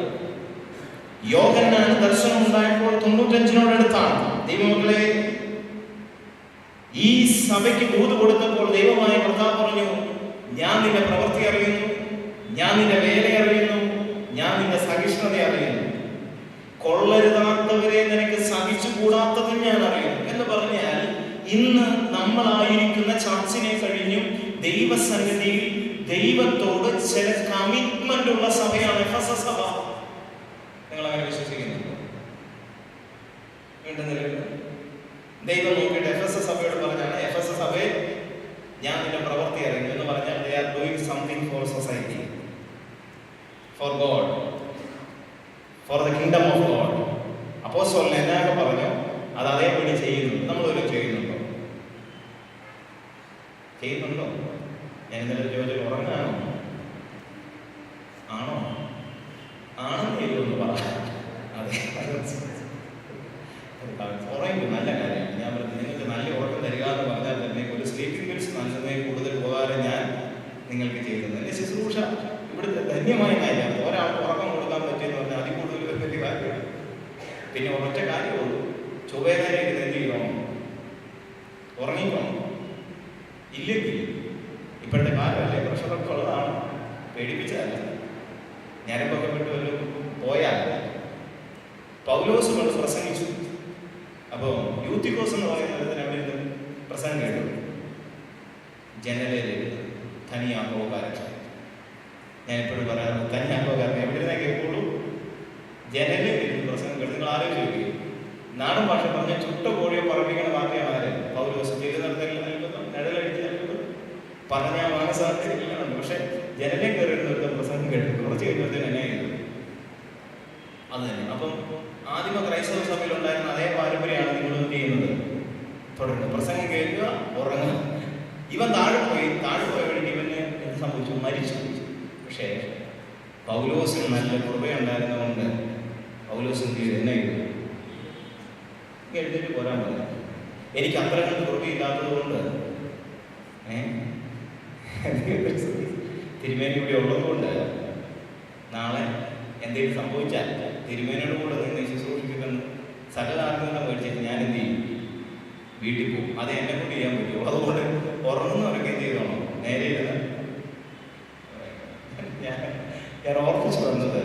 യോഹന്നാൻ ദർശനം ഉണ്ടായപ്പോൾ 95 ദൈവമക്കളെ, ഈ സഭയ്ക്ക് ദൂത് കൊടുത്തപ്പോൾ ദൈവമായ കർത്താവ് പറഞ്ഞു, ഞാൻ നിന്റെ പ്രവൃത്തി അറിയുന്നു, ഞാൻ നിന്റെ വേല അറിയുന്നു, ഞാൻ നിന്റെ സഹിഷ്ണുത അറിയുന്നു, കൊള്ളരുതാത്തവരെ നിനക്ക് സഹിച്ചുകൂടാത്തതും ഞാൻ അറിയുന്നു എന്ന് പറഞ്ഞാൽ, ഇന്ന് നമ്മളായിരിക്കുന്ന ചർച്ചിനെ കഴിഞ്ഞും ദൈവസന്നിധിയിൽ ദൈവത്തോട് ചില കമ്മിറ്റ്മെന്റ് ഉള്ള സഭയാണ് എഫെസസ് സഭ. നിങ്ങൾ അങ്ങനെ വിശ്വസിക്കുന്നുണ്ടോ? വീണ്ടും ദൈവം നോക്കിയിട്ട് എഫെസസ് സഭയോട് പറഞ്ഞാണ്, എഫെസസ് സഭയെ ഞാൻ നിന്റെ പ്രവൃത്തി അറിയുന്നു എന്ന് പറഞ്ഞാൽ they are doing something for society, for God, for the kingdom of God. അപ്പോസ്തലൻ എന്നൊക്കെ പറഞ്ഞു, അത് അതേപടി ചെയ്യുന്നു. നമ്മളൊരു ചെയ്യുന്നുണ്ടോ? ഞാൻ ഇന്നലെ ചോദിച്ചു, ഉറങ്ങാനോ? ആണോ? ആണെന്ന് ഇല്ലെന്ന് പറ. അതെ, ഉറങ്ങും, നല്ല കാര്യമാണ്. ഞാൻ പറഞ്ഞു, നിങ്ങൾക്ക് നല്ല ഉറക്കം തരിക എന്ന് പറഞ്ഞാൽ തന്നെ ഒരു സ്ലീപ്പിംഗ് പിൽസ് നൽകുന്നതിന് കൂടുതൽ ഉപകാരം ഞാൻ നിങ്ങൾക്ക് ചെയ്യുന്നത്. എൻ്റെ ശുശ്രൂഷ ഇവിടുത്തെ ധന്യമായ കാര്യമാണ്. ഒരാൾക്ക് ഉറക്കം കൊടുക്കാൻ പറ്റിയെന്ന് പറഞ്ഞാൽ അതിൽ കൂടുതൽ ഒരു വലിയ കാര്യമാണ്. പിന്നെ ഒറ്റ കാര്യമുള്ളൂ, ചുവവേദനയ്ക്ക് എന്ത് ചെയ്യണം? ഉറങ്ങിക്കണം. ഇല്ലെങ്കിൽ ഇപ്പോഴത്തെ കാലമല്ലേ, പ്രഷറൊക്കെ ഉള്ളതാണ്, പേടിപ്പിച്ചതല്ല. ഞാനിപ്പൊക്കെ വിട്ട് വല്ലതും പോയാൽ പൗലോസ് കൊണ്ട് പ്രസംഗിച്ചു. അപ്പോൾ യൂത്തിക്കോസ് എന്ന് പറയുന്നത് അവിടെ നിന്ന് പ്രസംഗം കേട്ടു. ജനലിൽ തനിയാക്കോക്കാരൻ, ഞാനിപ്പോഴും പറയാറുണ്ട്, തനിയാക്കോക്കാരൻ എവിടെ ഇരുന്നേ കേൾക്കുള്ളൂ? ജനലിൽ പ്രസംഗം കേട്ടു. നിങ്ങൾ ആലോചിച്ച് നോക്കി, നാടൻ ഭാഷ പറഞ്ഞ ചുട്ട കോഴിയെ പറപ്പിക്കുന്ന വാർത്തയാണ് ആര്? പൗലോസ്. ചെയ്ത് നടത്തലിൽ നൽകുന്നു, നിഴലടിച്ച് നൽകുന്നു, പറഞ്ഞ മാനസാന്തരിക്കുന്നുണ്ട്. പക്ഷെ ജനലേ കയറി നിർത്തുന്ന പ്രസംഗം കേട്ടു കുറച്ച് കഴിയുമ്പോഴത്തേന് എന്നെ ചെയ്തു അത് തന്നെ. അപ്പം ആദിമ ക്രൈസ്തവ സഭയിൽ ഉണ്ടായിരുന്ന അതേ പാരമ്പര്യമാണ് നിങ്ങൾ എന്ത് ചെയ്യുന്നത്? തുടർന്ന് പ്രസംഗം കേൾക്കുക, ഉറങ്ങുക. ഇവൻ താഴെ പോയ വഴിക്ക് ഇവന് എന്ത് സംഭവിച്ചു? മരിച്ചു. പക്ഷേ പൗലോസിന് നല്ല കൃപയുണ്ടായിരുന്നതുകൊണ്ട് പൗലോസ് എന്ത് ചെയ്തു? എന്നെ ചെയ്തു എഴുന്നേറ്റ് പോരാൻ പറഞ്ഞു. എനിക്ക് അത്ര കണ്ട് കൃപയില്ലാത്തത് കൊണ്ട് തിരുമേനി ഇവിടെ ഉള്ളതുകൊണ്ട് നാളെ എന്തെങ്കിലും സംഭവിച്ചാൽ തിരുമേനോട് കൂടെ നിന്ന് ശുശ്രൂഷിക്കുന്നു സകലാത്മകത മേടിച്ചിട്ട് ഞാൻ എന്ത് ചെയ്യും? വീട്ടിൽ പോകും. അത് എന്നെ കൊണ്ട് ചെയ്യാൻ പറ്റുമോ? അതുകൊണ്ട് ഉറങ്ങുന്നവരൊക്കെ എന്ത് ചെയ്തോണം? നേരെ ഇരുന്ന് ഞാൻ ഓർമ്മിച്ചു വന്നത്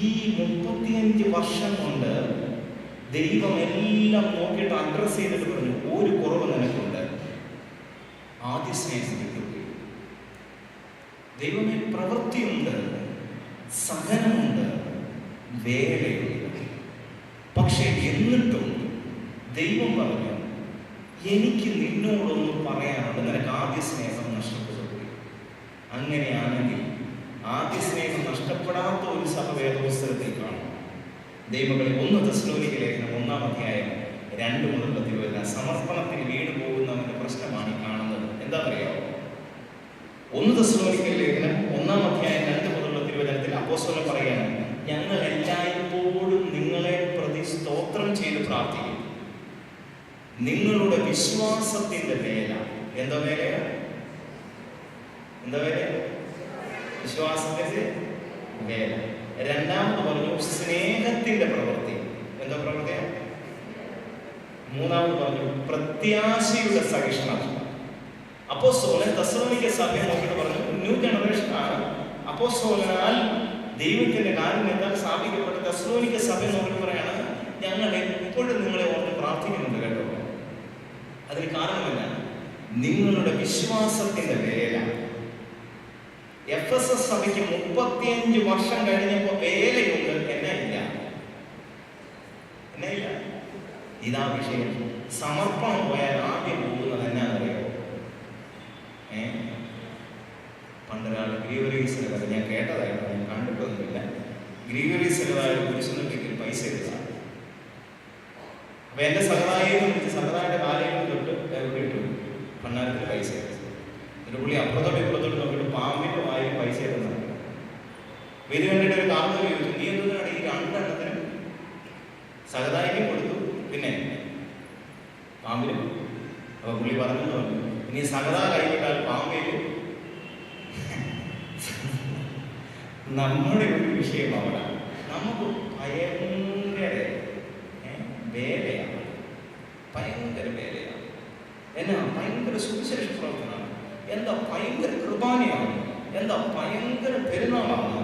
ഈ 35 വർഷം കൊണ്ട് ദൈവം എല്ലാം നോക്കിയിട്ട് അഡ്രസ് ചെയ്തിട്ട് പറഞ്ഞു, ഒരു കുറവ് നിനക്കുണ്ട്, ആദ്യ സ്നേഹം കിട്ടുകയും. ദൈവമേ, പ്രവൃത്തിയുണ്ട്, സഹനമുണ്ട്, വേലയുണ്ട്. പക്ഷെ എന്നിട്ടും ദൈവം പറഞ്ഞു, എനിക്ക് നിന്നോടൊന്ന് പറയാനുണ്ട്, നിനക്ക് ആദ്യ സ്നേഹം നഷ്ടപ്പെട്ടു പോയി. അങ്ങനെയാണെങ്കിൽ ആദ്യ സ്നേഹം നഷ്ടപ്പെടാത്ത ഒരു സഭ വേദപുസ്തകത്തിൽ കാണും. ദൈവങ്ങളെ 1 തെസ്സലോനിക്ക ലേഖനം 1-ാം അധ്യായം 2 മുതൽ 10 വരെ സമർപ്പണത്തിന് വീണു പോകുന്നവന്റെ പ്രശ്നമാണ് ഈ കാണുന്നത്. എന്താ പറയാമോ? 1 തെസ്സലോനിക്ക ലേഖനം 1-ാം അധ്യായം 2 മുതൽ 10 വചനത്തിൽ അപ്പോസ്തലൻ പറയാണ്, ഞങ്ങൾ എല്ലായ്പ്പോഴും നിങ്ങളെ പ്രതി സ്തോത്രം ചെയ്ത് പ്രാർത്ഥിക്കും. നിങ്ങളുടെ വിശ്വാസത്തിന്റെ വേല. എന്താ വേലയാണ്? എന്താ വേല? വിശ്വാസത്തിന്റെ വേല. രണ്ടാമത് പറഞ്ഞു സ്നേഹത്തിന്റെ പ്രവൃത്തി. എന്താ പ്രവൃത്തിയാണ്? മൂന്നാമത് പറഞ്ഞു പ്രത്യാശയുടെ സഹിഷ്ണുത. അപ്പോസ്തലൻ തെസ്സലോനിക്ക സഭയെ നോക്കിയിട്ട് പറഞ്ഞു, ന്യൂ ജനറേഷൻ ആണ്, അപ്പോസ്തലനാൽ ദൈവത്തിന്റെ കാരുണ്യത്താൽ സ്ഥാപിക്കപ്പെട്ട തെസ്സലോനിക്ക സഭയെ നോക്കിയിട്ട് പറയാണ്, ഞങ്ങൾ എപ്പോഴും നിങ്ങളെ ഓർത്ത് പ്രാർത്ഥിക്കുന്നുണ്ട് കേട്ടോ. അതിന് കാരണമല്ല, നിങ്ങളുടെ വിശ്വാസത്തിന്റെ വേല. എഫെസസ് സഭയ്ക്ക് 35 വർഷം കഴിഞ്ഞപ്പോൾ വേലയുണ്ട്, എന്നെ ഇല്ല. ഇതാ വിഷയം. സമർപ്പണം പോയാൽ ആദ്യം പോകുന്നത് എന്നാണെന്നറിയോ? പണ്ടൊരാൾ ഗ്രീവറീസിന് ഞാൻ കേട്ടതായിരുന്നു, ഞാൻ കണ്ടിട്ടൊന്നുമില്ല. ഗ്രീവറീസിൻ്റെതായ കുരിശുനൊക്കെ പൈസ എടുത്താണ്. അപ്പൊ എന്റെ സഹതായെന്ന് വിളിച്ച് സഹതായുടെ കാലയിൽ തൊട്ട് എവിടെ ഇട്ടു? ഭണ്ണാരത്തിൽ പൈസ എടുത്തു. ഒരു പുള്ളി അപ്പുറത്തോട്ട് ഇപ്പുറത്തോട്ട് നോക്കിയിട്ട് പാമ്പിന്റെ വായിൽ പൈസ ഇടുന്നത്. ഇത് കണ്ടിട്ട് ഒരു കാമുകൻ ചോദിച്ചു, നീ എന്താണ് ഈ 2 എണ്ണത്തിനും സഹതായിക്കും കൊടുത്തു, പിന്നെ പാമ്പിനും? അപ്പൊ പുള്ളി പറഞ്ഞു, ഇനി സഹതാ കൈവിട്ടാൽ പാമ്പേല്. നമ്മുടെ ഒരു വിഷയം അവിടെ നമുക്ക് ഭയങ്കര വേലയാണ്, ഭയങ്കര വേലയാണ്. എന്നാ ഭയങ്കര സുവിശേഷ പ്രവർത്തനമാണ്, എന്താ ഭയങ്കര കുർബാനയാണ്, എന്താ ഭയങ്കര പെരുന്നാളാണ്.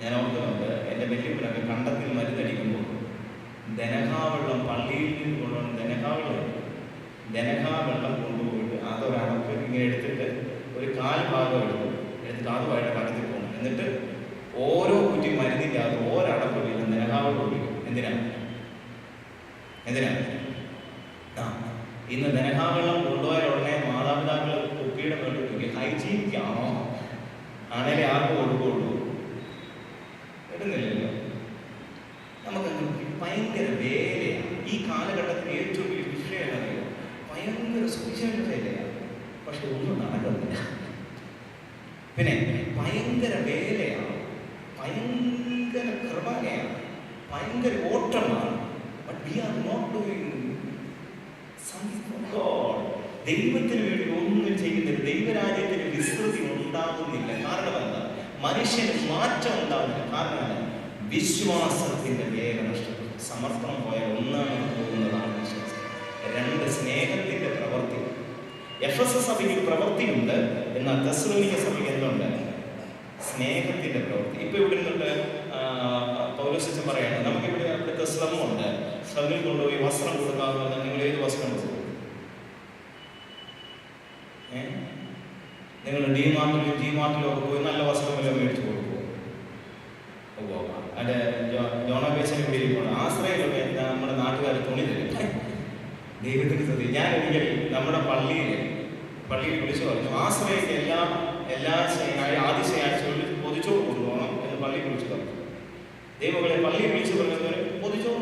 ഞാൻ ഓർക്കുന്നുണ്ട്, എൻ്റെ വലിയപ്പനൊക്കെ കണ്ടത്തിൽ മരുന്നടിക്കുമ്പോൾ ദനഹാവെള്ളം പള്ളിയിൽ നിന്ന് കൊണ്ടുവന്ന് ദനഹാവെള്ളം കൊണ്ടുപോയിട്ട് അതൊരടപ്പ് ഇങ്ങനെ എടുത്തിട്ട് ഒരു 1/4 ഭാഗം എടുത്തിട്ട് അതുമായിട്ട് കടത്തിൽ പോകണം. എന്നിട്ട് ഓരോ കുറ്റി മരുന്നിൻ്റെ അത് ഒരടപ്പ് വീണ്ടും ദനഹാവെള്ളം ഒഴിക്കും. എന്തിനാണ്? ഇന്ന് ദനഹാവെള്ളം കൊണ്ടുപോയ ഉടനെ മാതാപിതാക്കൾ കുപ്പിയുടെ മേളിൽ ഹൈജീനിക്കാണോ ആണേലെ ആർക്കും കൊടുക്കുള്ളൂ, ഇടുന്നില്ലല്ലോ. നമുക്ക് ഭയങ്കര വേലയാണ്. ഈ കാലഘട്ടത്തിൽ ഏറ്റവും വലിയ വിഷയം എന്നറിയോ? ഭയങ്കര സുവിശേഷ വേലയാണ്. പക്ഷെ ഒന്നും നടക്കുന്നില്ല. പിന്നെ ഭയങ്കര വേലയാണ്, ഭയങ്കര കൃപയാണ്, ഭയങ്കര ഓട്ടമാണ്. But we are not doing something for God. ദൈവത്തിന് വേണ്ടി ഒന്നും ചെയ്യുന്നില്ല. ദൈവരാജ്യത്തിന് വിസ്തൃതി ഉണ്ടാകുന്നില്ല. കാരണം എന്താ? മനുഷ്യന് മാറ്റം ഉണ്ടാകുന്നില്ല. കാരണം എന്താ? വിശ്വാസത്തിന്റെ വേല നഷ്ടപ്പെട്ടു. സമർപ്പണം പോയാൽ ഒന്നാണ് പോകുന്നതാണ് വിശ്വാസം. 2 സ്നേഹത്തിന്റെ പ്രവൃത്തി. എഫെസസ് സഭയ്ക്ക് പ്രവൃത്തിയുണ്ട്, എന്നാൽ തെസ്സലോനിക്ക സഭയ്ക്ക് എന്തുണ്ട്? സ്നേഹത്തിന്റെ പ്രവൃത്തി. ഇപ്പൊ ഇവിടെ നിന്നിട്ട് പൗലോസ് പറയാണ്, നമുക്കിവിടെ അവിടുത്തെ ശ്രമമുണ്ട്. ശ്രമിൽ കൊണ്ടുപോയി വസ്ത്രം കൊടുക്കാന്ന് പറഞ്ഞാൽ നിങ്ങൾ ഏത് വസ്ത്രം കൊടുക്കും? നിങ്ങൾ ഡിമാർട്ടിലും ഒക്കെ പോയി നല്ല വസ്ത്രമല്ലോ മേടിച്ചു കൊടുക്കുമോ? അതെ, ജോണാബേച്ചൻ ഇവിടെ ഇരിക്കുന്നു. ആശ്രയിലൊക്കെ ദൈവത്തിന് സ്തുതി. ഞാൻ ഒരിക്കൽ നമ്മുടെ പള്ളിയിൽ വിളിച്ചു പറഞ്ഞു, ആശ്രയിക്ക് ആദ്യ ശനിയാഴ്ചകളിൽ പൊതിച്ചോറ് കൊണ്ടുപോകണം എന്ന് പള്ളിയിൽ വിളിച്ചു പറഞ്ഞു. ദൈവങ്ങളെ പള്ളിയിൽ വിളിച്ചു പറഞ്ഞത് പൊതിച്ചോറ്